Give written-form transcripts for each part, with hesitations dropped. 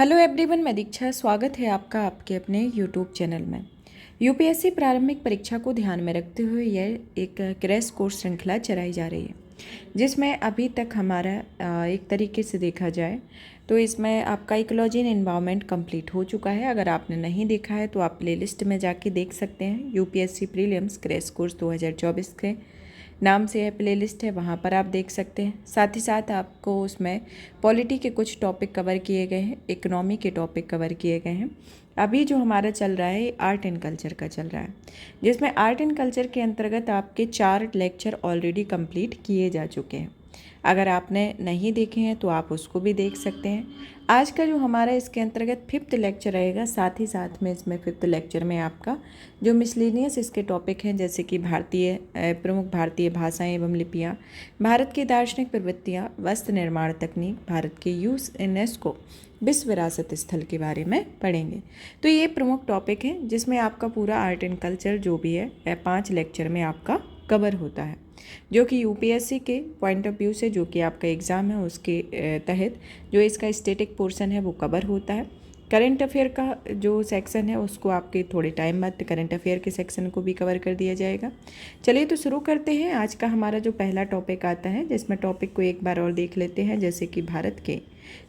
Hello everyone, मैं दीक्षा। स्वागत है आपका आपके अपने यूट्यूब चैनल में। यूपीएससी प्रारंभिक परीक्षा को ध्यान में रखते हुए यह एक क्रैश कोर्स श्रृंखला चलाई जा रही है, जिसमें अभी तक हमारा एक तरीके से देखा जाए तो इसमें आपका इकोलॉजी एंड एनवायरनमेंट कंप्लीट हो चुका है। अगर आपने नहीं देखा है तो आप प्लेलिस्ट में जाके देख सकते हैं। यूपीएससी प्रीलिम्स क्रैश कोर्स 2024 के नाम से है प्लेलिस्ट है, वहाँ पर आप देख सकते हैं। साथ ही साथ आपको उसमें पॉलिटी के कुछ टॉपिक कवर किए गए हैं, इकोनॉमी के टॉपिक कवर किए गए हैं। अभी जो हमारा चल रहा है आर्ट एंड कल्चर का चल रहा है, जिसमें आर्ट एंड कल्चर के अंतर्गत आपके 4 लेक्चर ऑलरेडी कंप्लीट किए जा चुके हैं। अगर आपने नहीं देखे हैं तो आप उसको भी देख सकते हैं। आज का जो हमारा इसके अंतर्गत 5th लेक्चर रहेगा, साथ ही साथ में इसमें 5th लेक्चर में आपका जो मिसलेनियस इसके टॉपिक हैं, जैसे कि प्रमुख भारतीय भाषाएं एवं लिपियां, भारत की दार्शनिक प्रवृत्तियां, वस्त्र निर्माण तकनीक, भारत के यूनेस्को विश्व विरासत स्थल के बारे में पढ़ेंगे। तो ये प्रमुख टॉपिक हैं जिसमें आपका पूरा आर्ट एंड कल्चर जो भी है 5 लेक्चर में आपका कवर होता है, जो कि यूपीएससी के पॉइंट ऑफ व्यू से जो कि आपका एग्ज़ाम है उसके तहत जो इसका स्टैटिक पोर्शन है वो कवर होता है। करंट अफेयर का जो सेक्शन है उसको आपके थोड़े टाइम बाद करंट अफेयर के सेक्शन को भी कवर कर दिया जाएगा। चलिए तो शुरू करते हैं। आज का हमारा जो पहला टॉपिक आता है, जिसमें टॉपिक को एक बार और देख लेते हैं, जैसे कि भारत के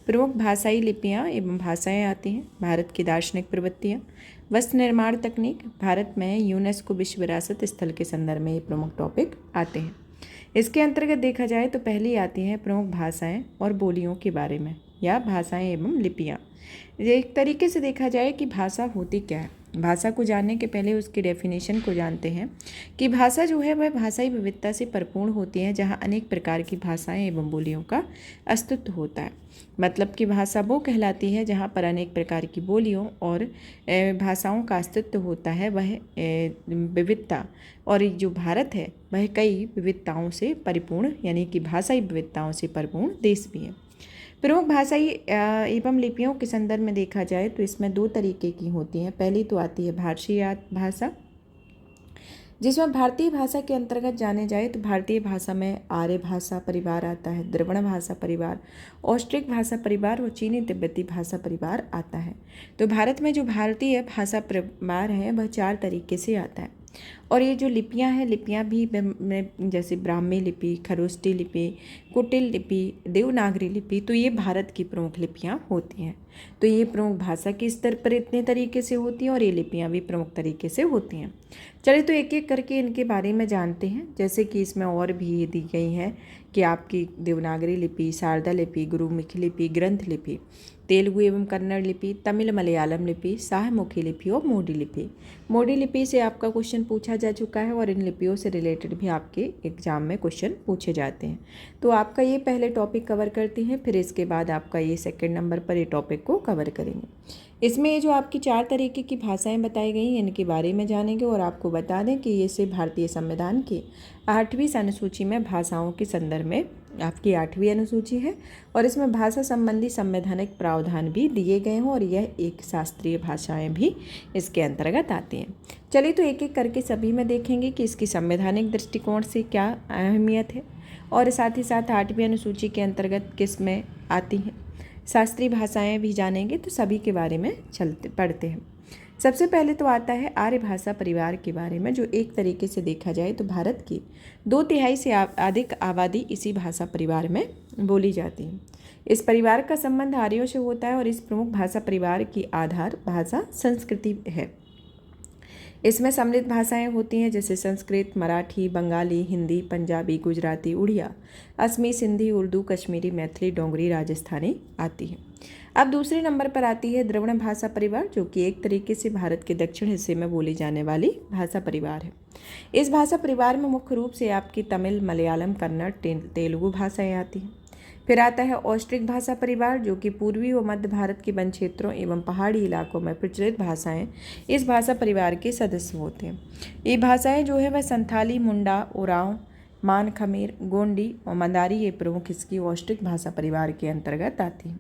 प्रमुख भाषाई लिपियाँ एवं भाषाएँ आती हैं, भारत की दार्शनिक प्रवृत्तियाँ, वस्त्र निर्माण तकनीक, भारत में यूनेस्को विश्व विरासत स्थल के संदर्भ में ये प्रमुख टॉपिक आते हैं। इसके अंतर्गत देखा जाए तो पहली आती हैं प्रमुख भाषाएं और बोलियों के बारे में, या भाषाएं एवं लिपियां। एक तरीके से देखा जाए कि भाषा होती क्या है। भाषा को जानने के पहले उसकी डेफिनेशन को जानते हैं कि भाषा जो है वह भाषाई विविधता से परिपूर्ण होती है, जहाँ अनेक प्रकार की भाषाएं एवं बोलियों का अस्तित्व होता है। मतलब कि भाषा वो कहलाती है जहाँ पर अनेक प्रकार की बोलियों और भाषाओं का अस्तित्व होता है, वह विविधता। और जो भारत है वह कई विविधताओं से परिपूर्ण, यानी कि भाषाई विविधताओं से परिपूर्ण देश भी है। प्रमुख भाषाई एवं लिपियों के संदर्भ में देखा जाए तो इसमें 2 तरीके की होती हैं। पहली तो आती है भारतीय भाषा, जिसमें भारतीय भाषा के अंतर्गत जाने जाए तो भारतीय भाषा में आर्य भाषा परिवार आता है, द्रविड़ भाषा परिवार, ऑस्ट्रिक भाषा परिवार और चीनी तिब्बती भाषा परिवार आता है। तो भारत में जो भारतीय भाषा परिवार है वह 4 तरीके से आता है। और ये जो लिपियां हैं, लिपियां भी जैसे ब्राह्मी लिपि, खरोष्टी लिपि, कुटिल लिपि, देवनागरी लिपि, तो ये भारत की प्रमुख लिपियां होती हैं। तो ये प्रमुख भाषा के स्तर पर इतने तरीके से होती हैं और ये लिपियां भी प्रमुख तरीके से होती हैं। चलिए तो एक एक करके इनके बारे में जानते हैं। जैसे कि इसमें और भी दी गई हैं कि आपकी देवनागरी लिपि, शारदा लिपि, गुरुमुखी लिपि, ग्रंथ लिपि, तेलुगु एवं कन्नड़ लिपि, तमिल मलयालम लिपि, शाहमुखी लिपि और मोडी लिपि। मोडी लिपि से आपका क्वेश्चन पूछा जा चुका है और इन लिपियों से रिलेटेड भी आपके एग्जाम में क्वेश्चन पूछे जाते हैं। तो आपका ये पहले टॉपिक कवर करते हैं, फिर इसके बाद आपका ये सेकंड नंबर पर ये टॉपिक को कवर करेंगे। इसमें ये जो आपकी 4 तरीके की भाषाएं बताई गई हैं इनके बारे में जानेंगे। और आपको बता दें कि ये से भारतीय संविधान की 8वीं अनुसूची में भाषाओं के संदर्भ में आपकी 8वीं अनुसूची है, और इसमें भाषा संबंधी संवैधानिक प्रावधान भी दिए गए हैं, और यह एक शास्त्रीय भाषाएं भी इसके अंतर्गत आती हैं। चलिए तो एक एक करके सभी में देखेंगे कि इसकी संवैधानिक दृष्टिकोण से क्या अहमियत है, और साथ ही साथ 8वीं अनुसूची के अंतर्गत किस में आती हैं। शास्त्रीय भाषाएं भी जानेंगे, तो सभी के बारे में पढ़ते हैं। सबसे पहले तो आता है आर्य भाषा परिवार के बारे में, जो एक तरीके से देखा जाए तो भारत की 2/3 से अधिक आबादी इसी भाषा परिवार में बोली जाती है। इस परिवार का संबंध आर्यों से होता है, और इस प्रमुख भाषा परिवार की आधार भाषा संस्कृति है। इसमें सम्मिलित भाषाएं होती हैं, जैसे संस्कृत, मराठी, बंगाली, हिंदी, पंजाबी, गुजराती, उड़िया, असमी, सिंधी, उर्दू, कश्मीरी, मैथिली, डोंगरी, राजस्थानी आती है। अब दूसरे नंबर पर आती है द्रविड़ भाषा परिवार, जो कि एक तरीके से भारत के दक्षिण हिस्से में बोली जाने वाली भाषा परिवार है। इस भाषा परिवार में मुख्य रूप से आपकी तमिल, मलयालम, कन्नड़, तेलुगु भाषाएं आती हैं। फिर आता है ऑस्ट्रिक भाषा परिवार, जो कि पूर्वी व मध्य भारत के वन क्षेत्रों एवं पहाड़ी इलाकों में प्रचलित भाषाएं इस भाषा परिवार के सदस्य होते हैं। ये भाषाएं जो है वह संथाली, मुंडा, उरांव, मान, खमेर, गोंडी और मंदारी, ये प्रमुख इसकी ऑस्ट्रिक भाषा परिवार के अंतर्गत आती हैं।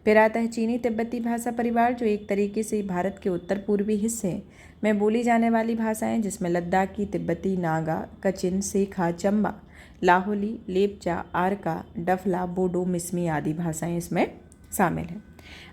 फिर आता है चीनी तिब्बती भाषा परिवार, जो एक तरीके से भारत के उत्तर पूर्वी हिस्से में बोली जाने वाली भाषाएं, जिसमें लद्दाखी, तिब्बती, नागा, कचिन, सेखा, चंबा, लाहौली, लेपचा, आरका, डफला, बोडो, मिसमी आदि भाषाएं इसमें शामिल है।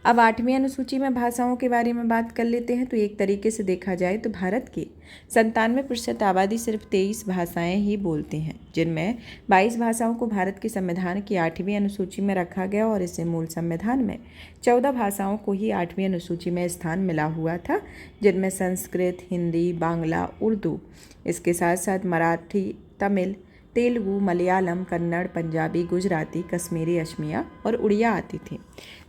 अब 8वीं अनुसूची में भाषाओं के बारे में बात कर लेते हैं। तो एक तरीके से देखा जाए तो भारत की 97% आबादी सिर्फ 23 भाषाएं ही बोलती हैं, जिनमें 22 भाषाओं को भारत के संविधान की 8वीं अनुसूची में रखा गया और इसे मूल संविधान में 14 भाषाओं को ही 8वीं अनुसूची में स्थान मिला हुआ था, जिनमें संस्कृत, हिंदी, बांग्ला, उर्दू, इसके साथ साथ मराठी, तमिल, तेलुगु, मलयालम, कन्नड़, पंजाबी, गुजराती, कश्मीरी, असमिया और उड़िया आती थी।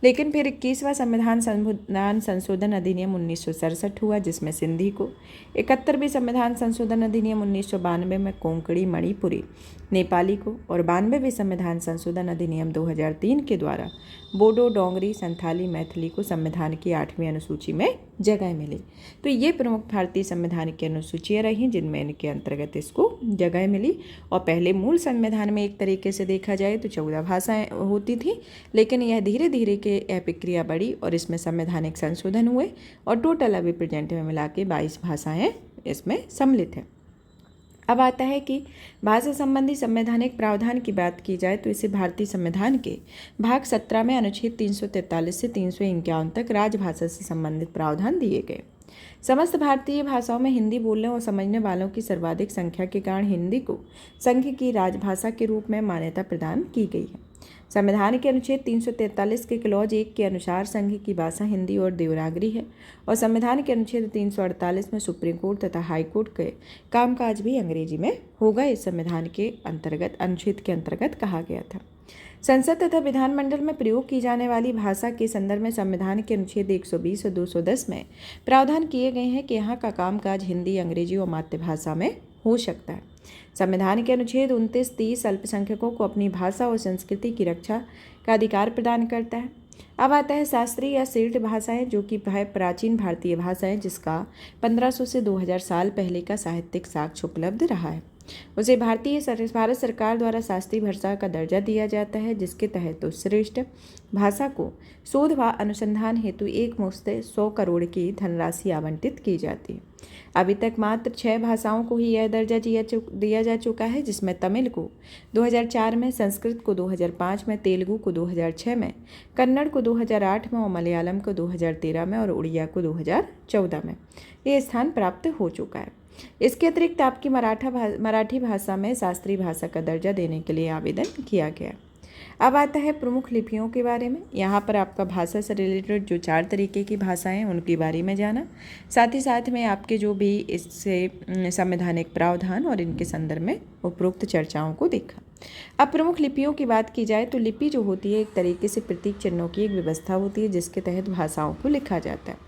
लेकिन फिर 21वां संविधान संशोधन अधिनियम 1967 हुआ, जिसमें सिंधी को, 71वें संविधान संशोधन अधिनियम 1992 में कोंकणी, मणिपुरी, नेपाली को और 92वें संविधान संशोधन अधिनियम 2003 के द्वारा बोडो, डोंगरी, संथाली, मैथिली को संविधान की 8वीं अनुसूची में जगह मिली। तो ये प्रमुख भारतीय संविधान की अनुसूचियाँ रहीं जिनमें इनके अंतर्गत इसको जगह मिली। और पहले मूल संविधान में एक तरीके से देखा जाए तो 14 भाषाएं होती थी, लेकिन यह धीरे धीरे के यह प्रक्रिया बढ़ी और इसमें संवैधानिक संशोधन हुए और टोटल अभी प्रेजेंट में मिला के 22 भाषाएं इसमें सम्मिलित हैं। अब आता है कि भाषा संबंधी संवैधानिक प्रावधान की बात की जाए तो इसे भारतीय संविधान के भाग 17 में अनुच्छेद 343 से 351 तक राजभाषा से संबंधित प्रावधान दिए गए। समस्त भारतीय भाषाओं में हिंदी बोलने और समझने वालों की सर्वाधिक संख्या के कारण हिंदी को संघ की राजभाषा के रूप में मान्यता प्रदान की गई है। संविधान के अनुच्छेद 343 के क्लॉज 1 के अनुसार संघ की भाषा हिंदी और देवनागरी है और संविधान के अनुच्छेद 348 में सुप्रीम कोर्ट तथा हाई कोर्ट के कामकाज भी अंग्रेजी में होगा। इस संविधान के अंतर्गत अनुच्छेद के अंतर्गत कहा गया था। संसद तथा विधानमंडल में प्रयोग की जाने वाली भाषा के संदर्भ में संविधान के अनुच्छेद 120 और 210 में प्रावधान किए गए हैं कि यहाँ का कामकाज हिंदी, अंग्रेजी और मातृभाषा में हो सकता है। संविधान के अनुच्छेद 29, 30 अल्पसंख्यकों को अपनी भाषा और संस्कृति की रक्षा का अधिकार प्रदान करता है। अब आता है शास्त्रीय या शीर्ष भाषाएं, जो कि प्राचीन भारतीय भाषा है जिसका 1500 से 2000 साल पहले का साहित्यिक साक्ष्य उपलब्ध रहा है। उसे भारत सरकार द्वारा शास्त्रीय भाषा का दर्जा दिया जाता है, जिसके तहत तो श्रेष्ठ भाषा को शोध व अनुसंधान हेतु एक मुश्त 100 करोड़ की धनराशि आवंटित की जाती है। अभी तक मात्र 6 भाषाओं को ही यह दर्जा दिया जा चुका है, जिसमें तमिल को 2004 में, संस्कृत को 2005 में, तेलुगु को 2006 में, कन्नड़ को 2008 में और मलयालम को 2013 में और उड़िया को 2014 में ये स्थान प्राप्त हो चुका है। इसके अतिरिक्त आपकी मराठी भाषा में शास्त्रीय भाषा का दर्जा देने के लिए आवेदन किया गया। अब आता है प्रमुख लिपियों के बारे में। यहाँ पर आपका भाषा से रिलेटेड जो 4 तरीके की भाषाएं हैं उनके बारे में जाना, साथ ही साथ में आपके जो भी इससे संवैधानिक प्रावधान और इनके संदर्भ में उपरोक्त चर्चाओं को देखा। अब प्रमुख लिपियों की बात की जाए तो लिपि जो होती है एक तरीके से प्रतीक चिन्हों की एक व्यवस्था होती है जिसके तहत भाषाओं को लिखा जाता है।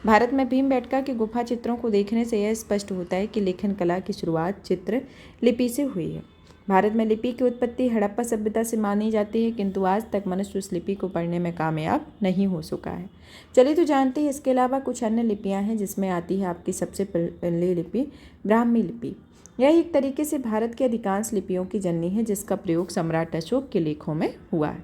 भारत में भीमबेटका के गुफा चित्रों को देखने से यह स्पष्ट होता है कि लेखन कला की शुरुआत चित्र लिपि से हुई है। भारत में लिपि की उत्पत्ति हड़प्पा सभ्यता से मानी जाती है, किंतु आज तक मनुष्य उस लिपि को पढ़ने में कामयाब नहीं हो सका है। चलिए तो जानते हैं इसके अलावा कुछ अन्य लिपियां हैं, जिसमें आती है आपकी सबसे पहली लिपि ब्राह्मी लिपि। यह एक तरीके से भारत की अधिकांश लिपियों की जननी है, जिसका प्रयोग सम्राट अशोक के लेखों में हुआ है।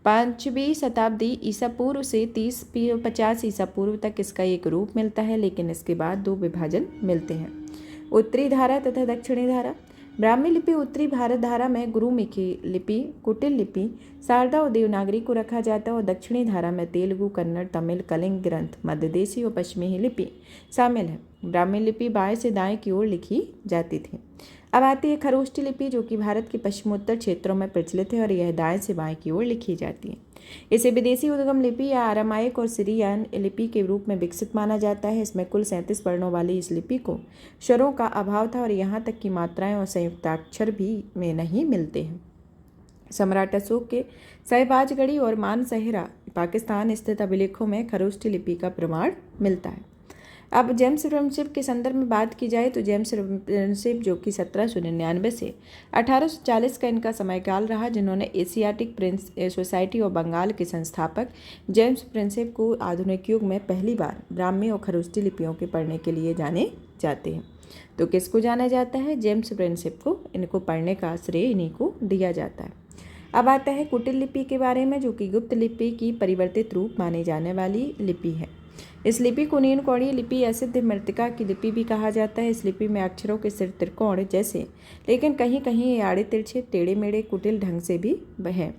5वीं शताब्दी ईसा पूर्व से 30-50 ईसा पूर्व तक इसका एक रूप मिलता है, लेकिन इसके बाद 2 विभाजन मिलते हैं, उत्तरी धारा तथा दक्षिणी धारा। ब्राह्मी लिपि उत्तरी भारत धारा में गुरुमुखी लिपि, कुटिल लिपि, शारदा और देवनागरी को रखा जाता है और दक्षिणी धारा में तेलुगु, कन्नड़, तमिल, कलिंग ग्रंथ, मध्यदेशी और पश्चिमी लिपि शामिल है। ब्राह्मी लिपि बाएं से दाएं की ओर लिखी जाती थी। अब आती है खरोष्ठी लिपि, जो कि भारत के पश्चिमोत्तर क्षेत्रों में प्रचलित है और यह दाएं से बाएं की ओर लिखी जाती है। इसे विदेशी उद्गम लिपि या आरामाइक और सीरियन लिपि के रूप में विकसित माना जाता है। इसमें कुल 37 वर्णों वाली इस लिपि को स्वरों का अभाव था और यहाँ तक कि मात्राएं और संयुक्ताक्षर भी में नहीं मिलते हैं। सम्राट अशोक के शहबाजगढ़ी और मानसहेरा पाकिस्तान स्थित अभिलेखों में खरोष्ठी लिपि का प्रमाण मिलता है। अब जेम्स फ्रेंडशिप के संदर्भ में बात की जाए तो जेम्स फ्रेंडशिप जो कि 1799 से 1840 का इनका समयकाल रहा, जिन्होंने एशियाटिक प्रिंस सोसाइटी और बंगाल के संस्थापक जेम्स फ्रेंडशिप को आधुनिक युग में पहली बार ब्राह्मी और खरोष्ठी लिपियों के पढ़ने के लिए जाने जाते हैं। तो किसको जाना जाता है? जेम्स फ्रेंडशिप को। इनको पढ़ने का श्रेय इन्हीं को दिया जाता है। अब आता है कुटिल लिपि के बारे में, जो कि गुप्त लिपि की परिवर्तित रूप माने जाने वाली लिपि है। इस लिपि को नील कौड़ी लिपि या सिद्ध मृत्तिका की लिपि भी कहा जाता है। इस लिपि में अक्षरों के सिर त्रिकोण जैसे, लेकिन कहीं कहीं ये आड़े तिरछे टेढ़े मेढ़े कुटिल ढंग से भी है।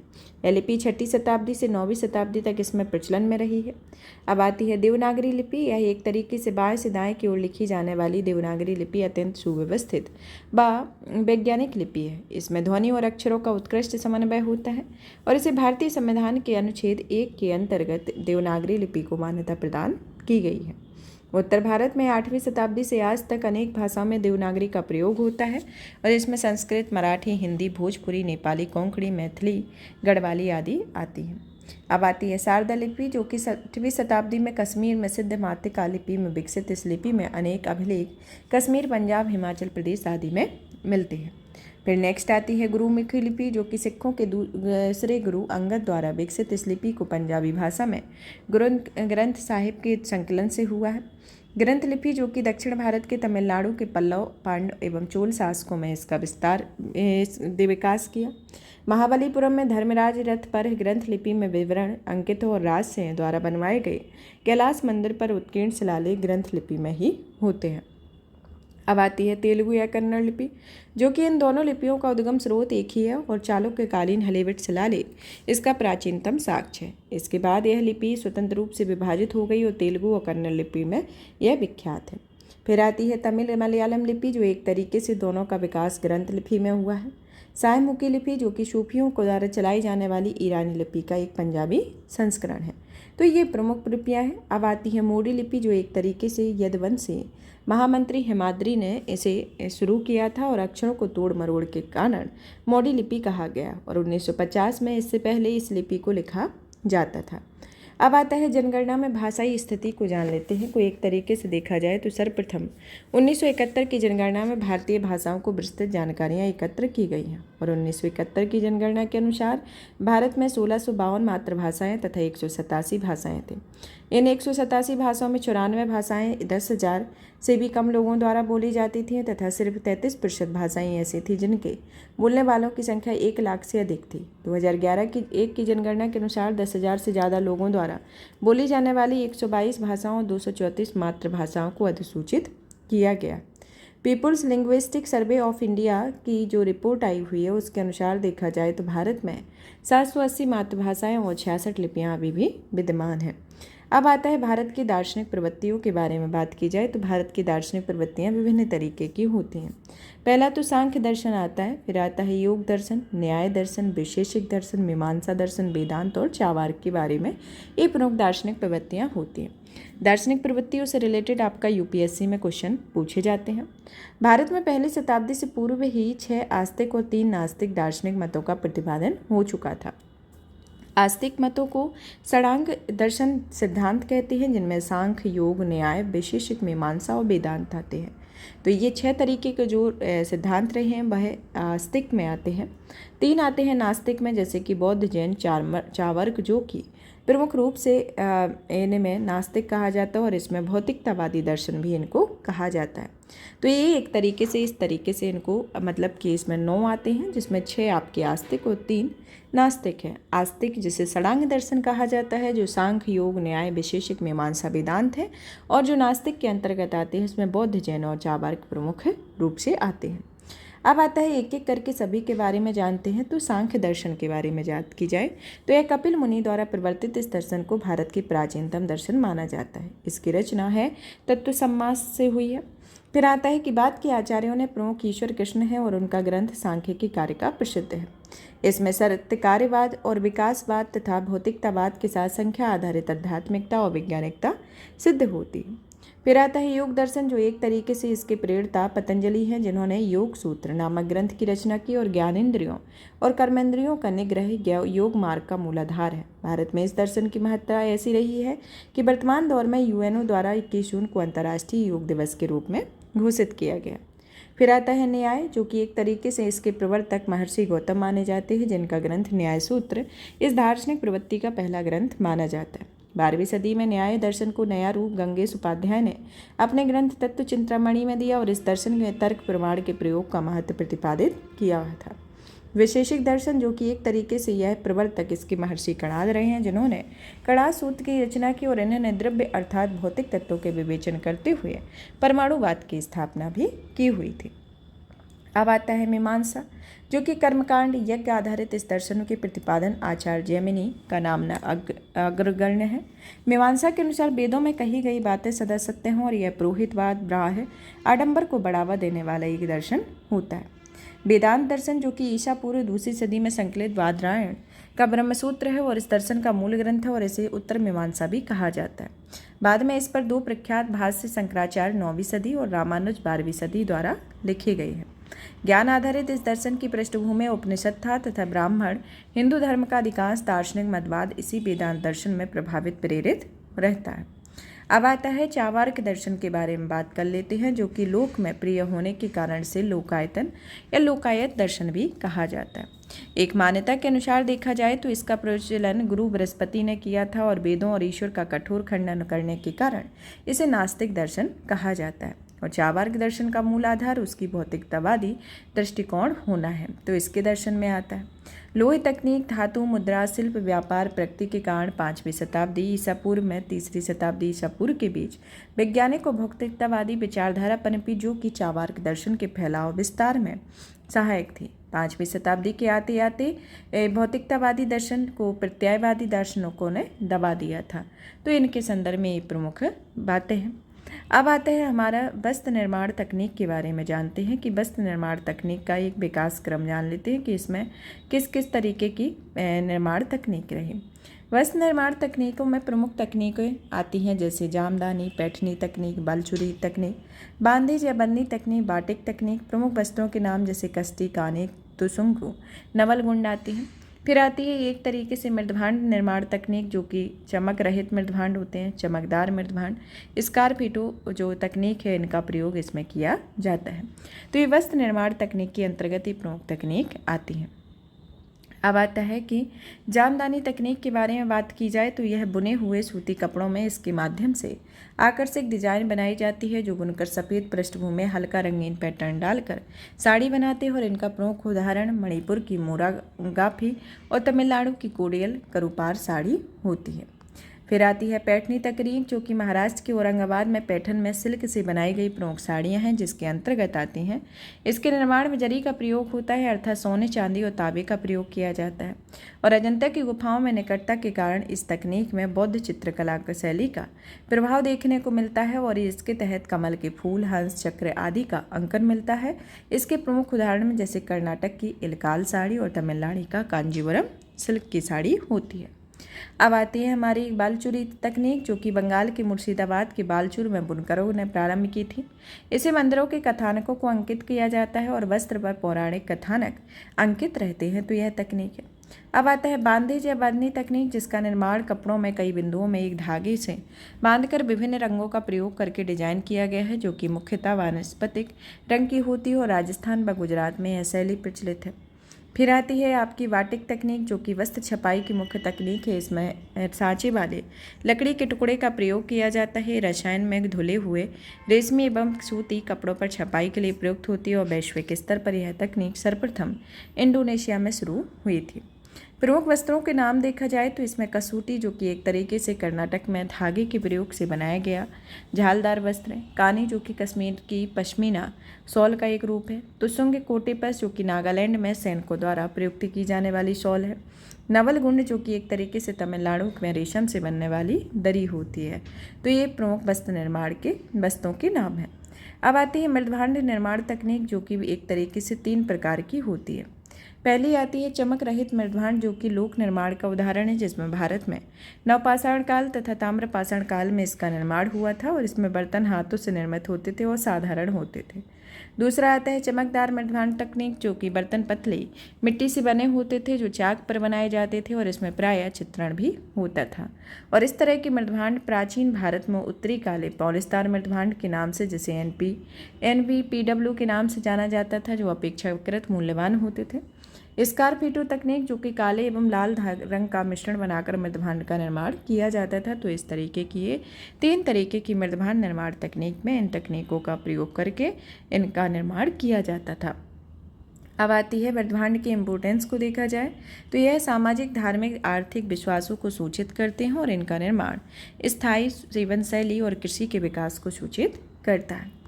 यह लिपि 6वीं शताब्दी से 9वीं शताब्दी तक इसमें प्रचलन में रही है। अब आती है देवनागरी लिपि। यह एक तरीके से बाएं से दाएं की ओर लिखी जाने वाली देवनागरी लिपि अत्यंत सुव्यवस्थित व वैज्ञानिक लिपि है। इसमें ध्वनि और अक्षरों का उत्कृष्ट समन्वय होता है और इसे भारतीय संविधान के अनुच्छेद 1 के अंतर्गत देवनागरी लिपि को मान्यता प्रदान की गई है। उत्तर भारत में 8वीं शताब्दी से आज तक अनेक भाषाओं में देवनागरी का प्रयोग होता है और इसमें संस्कृत, मराठी, हिंदी, भोजपुरी, नेपाली, कोंकणी, मैथिली, गढ़वाली आदि आती हैं। अब आती है शारदा लिपि, जो कि 6वीं शताब्दी में कश्मीर में सिद्ध मातृका लिपि में विकसित। इस लिपि में अनेक अभिलेख कश्मीर, पंजाब, हिमाचल प्रदेश आदि में मिलते हैं। फिर नेक्स्ट आती है गुरुमुखी लिपि, जो कि सिखों के दूसरे गुरु अंगद द्वारा विकसित। इस लिपि को पंजाबी भाषा में ग्रंथ साहिब के संकलन से हुआ है। ग्रंथ लिपि, जो कि दक्षिण भारत के तमिलनाडु के पल्लव, पांड्य एवं चोल शासकों में इसका विकास किया। महाबलीपुरम में धर्मराज रथ पर ग्रंथ लिपि में विवरण अंकितों और राजसेन द्वारा बनवाए गए कैलाश मंदिर पर उत्कीर्ण शिलालेख ग्रंथ लिपि में ही होते हैं। अब आती है तेलुगु या कन्नड़ लिपि, जो कि इन दोनों लिपियों का उद्गम स्रोत एक ही है और चालुक्यकालीन हलेविट शिलालेख इसका प्राचीनतम साक्ष्य है। इसके बाद यह लिपि स्वतंत्र रूप से विभाजित हो गई और तेलुगु और कन्नड़ लिपि में यह विख्यात है। फिर आती है तमिल मलयालम लिपि, जो एक तरीके से दोनों का विकास ग्रंथ लिपि में हुआ है। सायमुखी लिपि, जो कि सूफियों को द्वारा चलाई जाने वाली ईरानी लिपि का एक पंजाबी संस्करण है। तो ये प्रमुख लिपियाँ हैं। अब आती है मोडी लिपि, जो एक तरीके से यदुवंशी महामंत्री हिमाद्री ने इसे शुरू किया था और अक्षरों को तोड़ मरोड़ के कारण मोडी लिपि कहा गया और 1950 में इससे पहले इस लिपि को लिखा जाता था। अब आता है जनगणना में भाषाई स्थिति को जान लेते हैं। कोई एक तरीके से देखा जाए तो सर्वप्रथम 1971 की जनगणना में भारतीय भाषाओं को विस्तृत जानकारियाँ एकत्र की गई हैं और 1971 की जनगणना के अनुसार भारत में 1652 मातृभाषाएँ तथा 187 भाषाएँ थीं। इन 187 भाषाओं में 94 भाषाएँ 10,000 से भी कम लोगों द्वारा बोली जाती थीं तथा सिर्फ 33% भाषाएँ ऐसी थीं जिनके बोलने वालों की संख्या 1 लाख से अधिक थी। 2011 की जनगणना के अनुसार 10,000 से ज़्यादा लोगों द्वारा बोली जाने वाली 122 भाषाओं और 234 मातृभाषाओं को अधिसूचित किया गया। People's linguistic survey of India की जो रिपोर्ट आई हुई है उसके अनुसार देखा जाए तो भारत में 780 मातृभाषाएँ और 66 लिपियाँ अभी भी विद्यमान हैं। अब आता है भारत की दार्शनिक प्रवृत्तियों के बारे में बात की जाए तो भारत की दार्शनिक प्रवृत्तियाँ विभिन्न तरीके की होती हैं। पहला तो सांख्य दर्शन आता है, फिर आता है योग दर्शन, न्याय दर्शन, वैशेषिक दर्शन, मीमांसा दर्शन, वेदांत और चार्वाक के बारे में ये प्रमुख दार्शनिक प्रवृत्तियाँ होती हैं। दार्शनिक प्रवृत्तियों से रिलेटेड आपका यूपीएससी में क्वेश्चन पूछे जाते हैं। भारत में पहली शताब्दी से पूर्व ही 6 आस्तिक और 3 नास्तिक दार्शनिक मतों का प्रतिपादन हो चुका था। आस्तिक मतों को षडांग दर्शन सिद्धांत कहते हैं, जिनमें सांख्य, योग, न्याय, वैशेषिक, मीमांसा और वेदांत आते हैं। तो ये 6 तरीके के जो सिद्धांत रहे हैं वह आस्तिक में आते हैं। 3 आते हैं नास्तिक में, जैसे कि बौद्ध, जैन, चार्वाक, जो कि प्रमुख रूप से इनमें नास्तिक कहा जाता है और इसमें भौतिकतावादी दर्शन भी इनको कहा जाता है। तो ये एक तरीके से इस तरीके से इनको मतलब कि इसमें 9 आते हैं, जिसमें 6 आपके आस्तिक और 3 नास्तिक है। आस्तिक जिसे षडांग दर्शन कहा जाता है, जो सांख्य, योग, न्याय, वैशेषिक, मीमांसा, वेदांत है, और जो नास्तिक के अंतर्गत आते हैं इसमें बौद्ध, जैन और चार्वाक प्रमुख रूप से आते हैं। अब आता है एक एक करके सभी के बारे में जानते हैं। तो सांख्य दर्शन के बारे में बात की जाए तो यह कपिल मुनि द्वारा प्रवर्तित इस दर्शन को भारत की प्राचीनतम दर्शन माना जाता है। इसकी रचना है तत्व समास से हुई है। फिर आता है कि बाद के आचार्यों ने प्रमुख ईश्वर कृष्ण है और उनका ग्रंथ सांख्यिकी कारिका प्रसिद्ध है। इसमें सत्य कार्यवाद और विकासवाद तथा भौतिकतावाद के साथ संख्या आधारित आध्यात्मिकता और वैज्ञानिकता सिद्ध होती है। फिर आता है योग दर्शन, जो एक तरीके से इसके प्रेरता पतंजलि हैं, जिन्होंने योग सूत्र नामक ग्रंथ की रचना की और ज्ञानेंद्रियों और कर्मेंद्रियों का निग्रह योग मार्ग का मूलाधार है। भारत में इस दर्शन की महत्ता ऐसी रही है कि वर्तमान दौर में यूएनओ द्वारा 21 जून को अंतर्राष्ट्रीय योग दिवस के रूप में घोषित किया गया। फिर आता है न्याय, जो कि एक तरीके से इसके प्रवर्तक महर्षि गौतम माने जाते हैं, जिनका ग्रंथ न्याय सूत्र इस दार्शनिक प्रवृत्ति का पहला ग्रंथ माना जाता है। 12वीं सदी में न्याय दर्शन को नया रूप गंगेश उपाध्याय ने अपने ग्रंथ तत्व चिंतामणि में दिया और इस दर्शन में तर्क प्रमाण के प्रयोग का महत्व प्रतिपादित किया था। विशेषिक दर्शन जो कि एक तरीके से यह प्रवर्तक इसके महर्षि कणाद रहे हैं, जिन्होंने कणाद सूत्र की रचना की और इन्होंने द्रव्य अर्थात भौतिक तत्वों के विवेचन करते हुए परमाणुवाद की स्थापना भी की हुई थी। अब आता है मीमांसा, जो कि कर्मकांड यज्ञ आधारित इस दर्शनों के प्रतिपादन आचार्य जैमिनी का नाम अग्रगण्य है। मीमांसा के अनुसार वेदों में कही गई बातें सदा सत्य हों और यह पुरोहितवाद ब्राह्य आडंबर को बढ़ावा देने वाला एक दर्शन होता है। वेदांत दर्शन जो कि ईसा पूर्व 2वीं सदी में संकलित बादरायण का ब्रह्मसूत्र है और इस दर्शन का मूल ग्रंथ है और इसे उत्तर मीमांसा भी कहा जाता है। बाद में इस पर 2 प्रख्यात भाष्य शंकराचार्य 9वीं सदी और रामानुज 12वीं सदी द्वारा लिखे गए हैं। ज्ञान आधारित इस दर्शन की पृष्ठभूमि उपनिषद था तथा ब्राह्मण हिंदू धर्म का अधिकांश दार्शनिक मतवाद इसी वेदांत दर्शन में प्रभावित प्रेरित रहता है। अब आता है चार्वाक दर्शन के बारे में बात कर लेते हैं, जो कि लोक में प्रिय होने के कारण से लोकायतन या लोकायत दर्शन भी कहा जाता है। एक मान्यता के अनुसार देखा जाए तो इसका प्रचलन गुरु बृहस्पति ने किया था और वेदों और ईश्वर का कठोर खंडन करने के कारण इसे नास्तिक दर्शन कहा जाता है। और चार्वाक दर्शन का मूल आधार उसकी भौतिकतावादी दृष्टिकोण होना है। तो इसके दर्शन में आता है लोहे तकनीक, धातु, मुद्रा, शिल्प, व्यापार, प्रकृति के कारण 5वीं शताब्दी ईसा पूर्व में 3री शताब्दी ईसा पूर्व के बीच वैज्ञानिक और भौतिकतावादी विचारधारा पनपी, जो कि चार्वाक दर्शन के फैलाव विस्तार में सहायक थी। 5वीं शताब्दी के आते आते भौतिकतावादी दर्शन को प्रत्ययवादी दार्शनिकों ने दबा दिया था। तो इनके संदर्भ में ये प्रमुख बातें हैं। अब आते हैं हमारा वस्त्र निर्माण तकनीक के बारे में जानते हैं कि वस्त्र निर्माण तकनीक का एक विकास क्रम जान लेते हैं कि इसमें किस किस तरीके की निर्माण तकनीक रही। वस्त्र निर्माण तकनीकों में प्रमुख तकनीकें आती हैं जैसे जामदानी, पैठनी तकनीक, बालचुरी तकनीक, बांधेज या बन्नी तकनीक, बाटिक तकनीक। प्रमुख वस्त्रों के नाम जैसे कश्ती, कानिक, तुसुंगु, नवलगुंड आती हैं। फिर आती है एक तरीके से मृदभांड निर्माण तकनीक, जो कि चमक रहित मृदभांड होते हैं, चमकदार मृदभांड। स्कारपीटो जो तकनीक है, इनका प्रयोग इसमें किया जाता है। तो ये वस्त्र निर्माण तकनीक के अंतर्गत ही प्रमुख तकनीक आती हैं। अब आता है कि जामदानी तकनीक के बारे में बात की जाए तो यह बुने हुए सूती कपड़ों में इसके माध्यम से आकर्षक डिजाइन बनाई जाती है, जो बुनकर सफ़ेद पृष्ठभूमि में हल्का रंगीन पैटर्न डालकर साड़ी बनाते हैं और इनका प्रमुख उदाहरण मणिपुर की मोरागाफी और तमिलनाडु की कोडियल करूपार साड़ी होती है। फिर आती है पैठनी तकनीक, जो कि महाराष्ट्र के औरंगाबाद में पैठन में सिल्क से बनाई गई प्रमुख साड़ियाँ हैं, जिसके अंतर्गत आती हैं। इसके निर्माण में जरी का प्रयोग होता है, अर्थात सोने, चांदी और तांबे का प्रयोग किया जाता है। और अजंता की गुफाओं में निकटता के कारण इस तकनीक में बौद्ध चित्रकला की शैली का प्रभाव देखने को मिलता है और इसके तहत कमल के फूल, हंस, चक्र आदि का अंकन मिलता है। इसके प्रमुख उदाहरण में जैसे कर्नाटक की इलकाल साड़ी और तमिलनाडु का कांजीवरम सिल्क की साड़ी होती है। अब आती है हमारी बालचुरी तकनीक, जो कि बंगाल के मुर्शिदाबाद के बालचुर में बुनकरों ने प्रारंभ की थी। इसे मंदिरों के कथानकों को अंकित किया जाता है और वस्त्र पर पौराणिक कथानक अंकित रहते हैं। तो यह तकनीक है। अब आता है बांधेज या बांधनी तकनीक, जिसका निर्माण कपड़ों में कई बिंदुओं में एक धागे से बांधकर विभिन्न रंगों का प्रयोग करके डिजाइन किया गया है, जो कि मुख्यतः वानस्पतिक रंग की होती है और राजस्थान व गुजरात में यह शैली प्रचलित है। फिर आती है आपकी वाटिक तकनीक, जो कि वस्त्र छपाई की मुख्य तकनीक है। इसमें सांचे वाले लकड़ी के टुकड़े का प्रयोग किया जाता है। रसायन में धुले हुए रेशमी एवं सूती कपड़ों पर छपाई के लिए प्रयुक्त होती है और वैश्विक स्तर पर यह तकनीक सर्वप्रथम इंडोनेशिया में शुरू हुई थी। प्रमुख वस्त्रों के नाम देखा जाए तो इसमें कसूटी, जो कि एक तरीके से कर्नाटक में धागे के प्रयोग से बनाया गया झालदार वस्त्र है। कानी, जो कि कश्मीर की पश्मीना शॉल का एक रूप है। तुसुंग कोटेपस, जो कि नागालैंड में सैनिकों द्वारा प्रयुक्त की जाने वाली शॉल है। नवलगुंड, जो कि एक तरीके से तमिलनाडु में रेशम से बनने वाली दरी होती है। तो ये प्रमुख वस्त्र निर्माण के वस्त्रों के नाम हैं। अब आती है मृदभांड निर्माण तकनीक, जो कि एक तरीके से 3 प्रकार की होती है। पहली आती है चमक रहित मृदभांड, जो कि लोक निर्माण का उदाहरण है, जिसमें भारत में नवपाषाण काल तथा ताम्रपाषाण काल में इसका निर्माण हुआ था और इसमें बर्तन हाथों से निर्मित होते थे और साधारण होते थे। दूसरा आता है चमकदार मृदभांड तकनीक, जो कि बर्तन पतले मिट्टी से बने होते थे, जो चाक पर बनाए जाते थे और इसमें प्रायः चित्रण भी होता था। और इस तरह के मृदभांड प्राचीन भारत में उत्तरी काले पॉलिस्टार मृदभांड के नाम से, जैसे NBPW के नाम से जाना जाता था, जो अपेक्षाकृत मूल्यवान होते थे। स्कारपीटो तकनीक, जो कि काले एवं लाल रंग का मिश्रण बनाकर मृदभांड का निर्माण किया जाता था। तो इस तरीके की ये 3 तरीके की मृदभांड निर्माण तकनीक में इन तकनीकों का प्रयोग करके इनका निर्माण किया जाता था। अब आती है ब्रह्मांड की इम्पोर्टेंस को देखा जाए तो यह सामाजिक, धार्मिक, आर्थिक विश्वासों को सूचित करते हैं और इनका निर्माण स्थायी जीवन शैली और कृषि के विकास को सूचित करता है।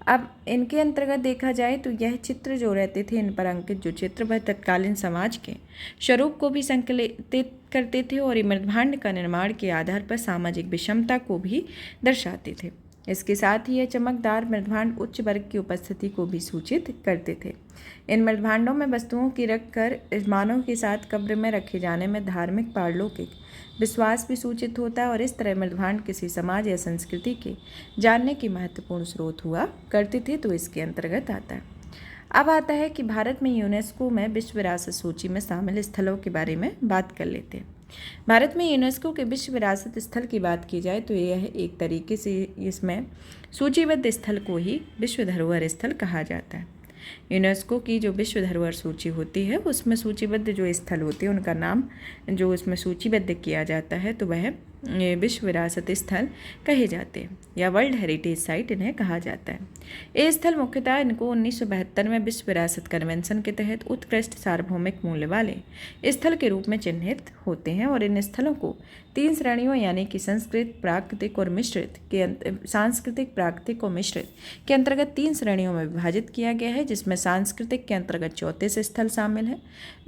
अब इनके अंतर्गत देखा जाए तो यह चित्र जो रहते थे, इन पर अंकित जो चित्र वह तत्कालीन समाज के स्वरूप को भी संकलित करते थे और ब्रह्मांड का निर्माण के आधार पर सामाजिक विषमता को भी दर्शाते थे। इसके साथ ही यह चमकदार ब्रह्मांड उच्च वर्ग की उपस्थिति को भी सूचित करते थे। इन ब्रह्मांडों में वस्तुओं की रख कर मानव के साथ कब्र में रखे जाने में धार्मिक, पारलौकिक विश्वास भी सूचित होता है और इस तरह ब्रह्मांड किसी समाज या संस्कृति के जानने की महत्वपूर्ण स्रोत हुआ करते थे, तो इसके अंतर्गत आता है। अब आता है कि भारत में यूनेस्को में विश्व विरासत सूची में शामिल स्थलों के बारे में बात कर लेते हैं। भारत में यूनेस्को के विश्व विरासत स्थल की बात की जाए तो यह एक तरीके से इसमें सूचीबद्ध स्थल को ही विश्व धरोहर स्थल कहा जाता है। यूनेस्को की जो विश्व धरोहर सूची होती है उसमें सूचीबद्ध जो स्थल होते हैं उनका नाम जो उसमें सूचीबद्ध किया जाता है तो वह विश्व विरासत स्थल कहे जाते हैं या वर्ल्ड हेरिटेज साइट इन्हें कहा जाता है। ये स्थल मुख्यतः इनको 1972 में विश्व विरासत कन्वेंशन के तहत उत्कृष्ट सार्वभौमिक मूल्य वाले स्थल के रूप में चिन्हित होते हैं और इन स्थलों को 3 श्रेणियों यानी कि सांस्कृतिक, प्राकृतिक और मिश्रित के अंतर्गत 3 श्रेणियों में विभाजित किया गया है, जिसमें सांस्कृतिक के अंतर्गत 34 स्थल शामिल है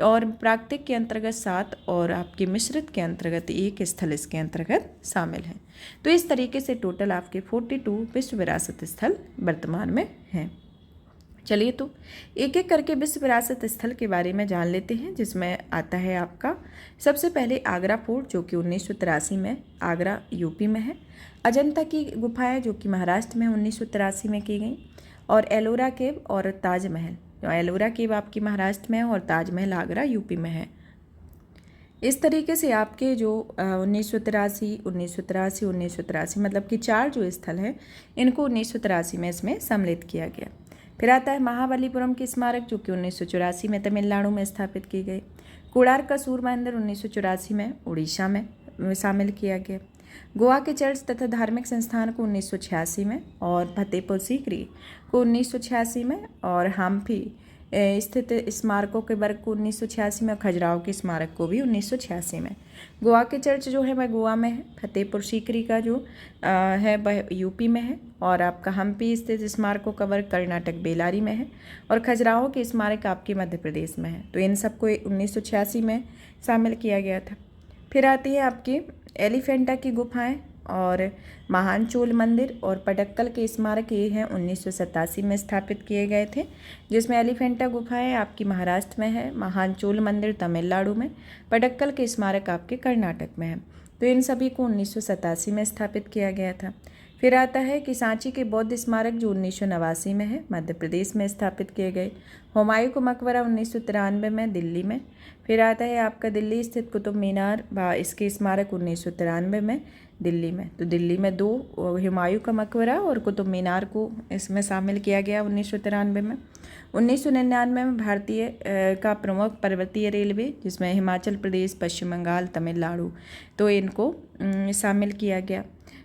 और प्राकृतिक के अंतर्गत 7 और आपके मिश्रित के अंतर्गत 1 स्थल इसके अंतर्गत शामिल है। तो इस तरीके से टोटल आपके 42 विश्व विरासत स्थल वर्तमान में हैं। चलिए तो एक एक करके विश्व विरासत स्थल के बारे में जान लेते हैं, जिसमें आता है आपका सबसे पहले आगरा फोर्ट जो कि 1983 में आगरा यूपी में है, अजंता की गुफाएं जो कि महाराष्ट्र में 1983 में की गई और एलोरा केव और ताजमहल। तो एलोरा केव आपकी महाराष्ट्र में है और ताजमहल आगरा यूपी में है। इस तरीके से आपके जो 1983 मतलब कि 4 जो स्थल हैं इनको 1983 में इसमें सम्मिलित किया गया। फिर आता है महाबलीपुरम की स्मारक जो कि 1984 में तमिलनाडु में स्थापित की गई। कोणार्क का सूर्य मंदिर 1984 में उड़ीसा में शामिल किया गया। गोवा के चर्च तथा धार्मिक संस्थान को 1986 में और फतेहपुर सीकरी को 1986 में और हम्पी स्थित स्मारकों के वर्ग को 1986 में और खजुराहो के स्मारक को भी 1986 में। गोवा के चर्च जो है वह गोवा में है, फतेहपुर सीकरी का जो है वह यूपी में है और आपका हम्पी स्थित स्मारकों का वर्ग कर्नाटक बेलारी में है और खजुराहो के स्मारक आपके मध्य प्रदेश में है। तो इन सबको 1986 में शामिल किया गया था। फिर आती है आपकी एलिफेंटा की गुफाएं और महान चोल मंदिर और पडक्कल के स्मारक ये हैं 1987 में स्थापित किए गए थे, जिसमें एलिफेंटा गुफाएं आपकी महाराष्ट्र में है, महान चोल मंदिर तमिलनाडु में, पडक्कल के स्मारक आपके कर्नाटक में है। तो इन सभी को 1987 में स्थापित किया गया था। फिर आता है कि सांची के बौद्ध स्मारक जो 1989 में है, मध्य प्रदेश में स्थापित किए गए। हुमायूं का मकबरा 1993 में दिल्ली में। फिर आता है आपका दिल्ली स्थित कुतुब मीनार इसके स्मारक 1993 में दिल्ली में। तो दिल्ली में 2 हुमायूं का मकबरा और कुतुब मीनार को इसमें शामिल किया गया 1993 में। 1999 में भारतीय का प्रमुख पर्वतीय रेलवे जिसमें हिमाचल प्रदेश, पश्चिम बंगाल, तमिलनाडु तो इनको शामिल किया गया।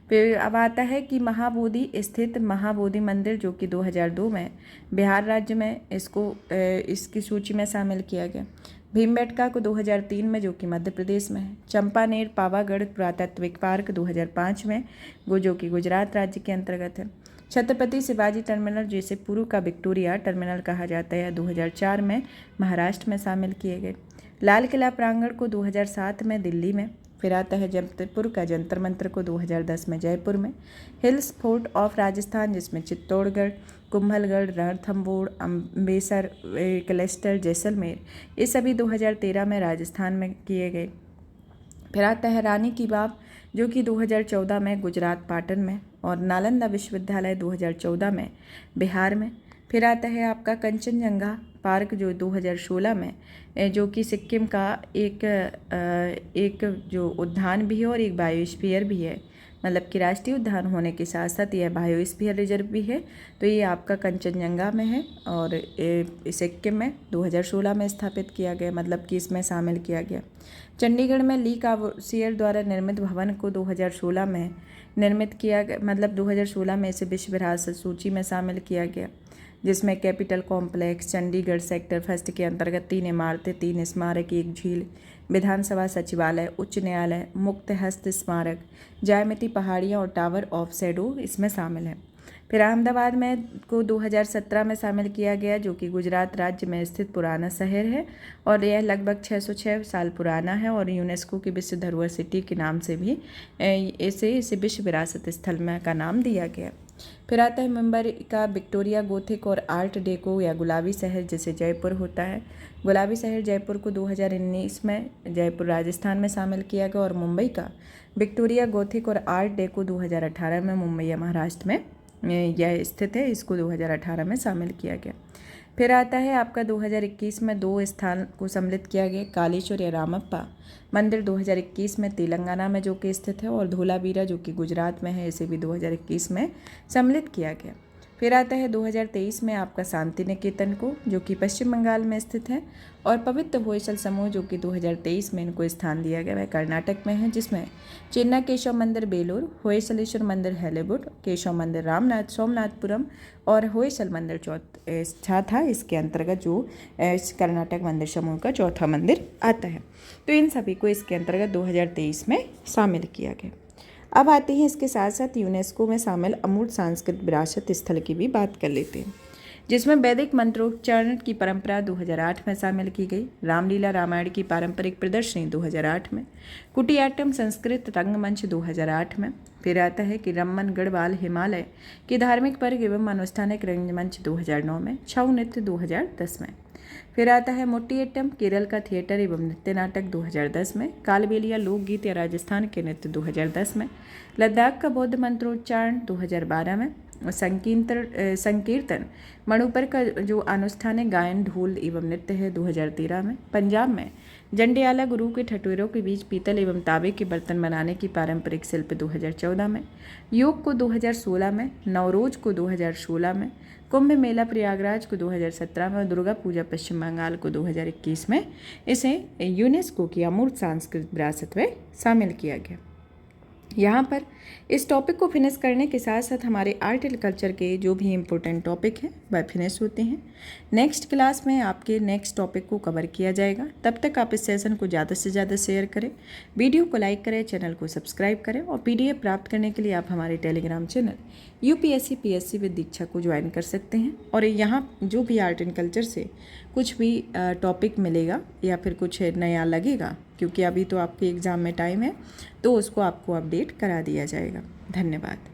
फिर अब आता है कि महाबोधि स्थित महाबोधि मंदिर जो कि 2002 में बिहार राज्य में इसकी सूची में शामिल किया गया। भीमबेटका को 2003 में जो कि मध्य प्रदेश में है। चंपानेर पावागढ़ पुरातात्विक पार्क 2005 में जो कि गुजरात राज्य के अंतर्गत है। छत्रपति शिवाजी टर्मिनल जिसे पूर्व का विक्टोरिया टर्मिनल कहा जाता है 2004 में महाराष्ट्र में शामिल किए गए। लाल किला प्रांगण को 2007 में दिल्ली में। फिर आता है जमशेदपुर का जंतर मंतर को 2010 में जयपुर में। हिल्स फोर्ट ऑफ राजस्थान जिसमें चित्तौड़गढ़, कुंभलगढ़, रणथंभौर, अम्बेसर, क्लस्टर, जैसलमेर ये सभी 2013 में राजस्थान में किए गए। फिर आता है रानी की बाव जो कि 2014 में गुजरात पाटन में और नालंदा विश्वविद्यालय 2014 में बिहार में। फिर आता है आपका कंचनजंगा पार्क जो 2016 में जो कि सिक्किम का एक जो उद्यान भी है और एक बायोस्फीयर भी है, मतलब कि राष्ट्रीय उद्यान होने के साथ साथ यह बायोस्फीयर रिजर्व भी है। तो ये आपका कंचनजंगा में है और सिक्किम में 2016 में स्थापित किया गया, मतलब कि इसमें शामिल किया गया। चंडीगढ़ में ली कावसियर द्वारा निर्मित भवन को 2016 में निर्मित किया गया, मतलब 2016 में इसे विश्व विरासत सूची में शामिल किया गया। जिसमें capital complex, Chandigarh sector first के अंतर्गत 3 इमारतें, 3 स्मारक, 1 झील, विधानसभा सचिवालय, उच्च न्यायालय, मुक्त हस्त स्मारक, ज्यामिति पहाड़ियाँ और टावर ऑफ शैडो इसमें शामिल है। फिर अहमदाबाद में को 2017 में शामिल किया गया, जो कि गुजरात राज्य में स्थित पुराना शहर है और यह लगभग 606 साल पुराना है और यूनेस्को की विश्व धरोहर सिटी के नाम से भी इसे विश्व विरासत स्थल में का नाम दिया गया। फिर आता है मुंबई का विक्टोरिया गोथिक और आर्ट डेको या गुलाबी शहर, जिसे जयपुर होता है। गुलाबी शहर जयपुर को 2019 में जयपुर राजस्थान में शामिल किया गया और मुंबई का विक्टोरिया गोथिक और आर्ट डेको 2018 में मुंबई महाराष्ट्र में यह स्थित है, इसको 2018 में शामिल किया गया। फिर आता है आपका 2021 में 2 स्थान को सम्मिलित किया गया, कालेश्वर या रामप्पा मंदिर 2021 में तेलंगाना में जो कि स्थित है और धोलावीरा जो कि गुजरात में है, इसे भी 2021 में सम्मिलित किया गया। फिर आता है 2023 में आपका शांति निकेतन को, जो कि पश्चिम बंगाल में स्थित है, और पवित्र होयसल समूह जो कि 2023 में इनको स्थान दिया गया, वह कर्नाटक में है, जिसमें चिन्ना केशव मंदिर बेलूर, होयसलेश्वर मंदिर हैलीवुड, केशव मंदिर रामनाथ सोमनाथपुरम और होयसल मंदिर चौथा था, इसके अंतर्गत जो कर्नाटक मंदिर समूह का चौथा मंदिर आता है। तो इन सभी को इसके अंतर्गत 2023 में शामिल किया गया। अब आते हैं इसके साथ साथ यूनेस्को में शामिल अमूर्त सांस्कृतिक विरासत स्थल की भी बात कर लेते हैं, जिसमें वैदिक मंत्रोच्चारण की परंपरा 2008 में शामिल की गई, रामलीला रामायण की पारंपरिक प्रदर्शनी 2008 में, कुटियाट्टम संस्कृत रंगमंच 2008 में। फिर आता है कि रम्मन गढ़वाल हिमालय की धार्मिक पर्व एवं अनुष्ठानिक रंगमंच 2009 में, छऊ नृत्य 2010 में। फिर आता है मोटियट्टम केरल का थिएटर एवं नृत्य नाटक 2010 में, कालबेलिया लोकगीत या राजस्थान के नृत्य 2010 में, लद्दाख का बौद्ध मंत्रोच्चारण 2012 में, संकीर्तन मणिपुर का जो अनुष्ठानिक गायन ढोल एवं नृत्य है 2013 में, पंजाब में जंडियाला गुरु के ठठेरों के बीच पीतल एवं तांबे के बर्तन बनाने की पारंपरिक शिल्प 2014 में, योग को 2016 में, नवरोज को 2016 में, कुंभ मेला प्रयागराज को 2017 में और दुर्गा पूजा पश्चिम बंगाल को 2021 में इसे यूनेस्को की अमूर्त सांस्कृतिक विरासत में शामिल किया गया। यहाँ पर इस टॉपिक को फिनिश करने के साथ साथ हमारे आर्ट एंड कल्चर के जो भी इम्पोर्टेंट टॉपिक हैं वह फिनिश होते हैं। नेक्स्ट क्लास में आपके नेक्स्ट टॉपिक को कवर किया जाएगा। तब तक आप इस सेशन को ज़्यादा से ज़्यादा शेयर करें, वीडियो को लाइक करें, चैनल को सब्सक्राइब करें और PDF प्राप्त करने के लिए आप हमारे Telegram channel UPSC PSC with Diksha को ज्वाइन कर सकते हैं। और यहाँ जो भी आर्ट एंड कल्चर से कुछ भी टॉपिक मिलेगा या फिर कुछ नया लगेगा, क्योंकि अभी तो आपके एग्ज़ाम में टाइम है, तो उसको आपको अपडेट करा दिया जाएगा। धन्यवाद।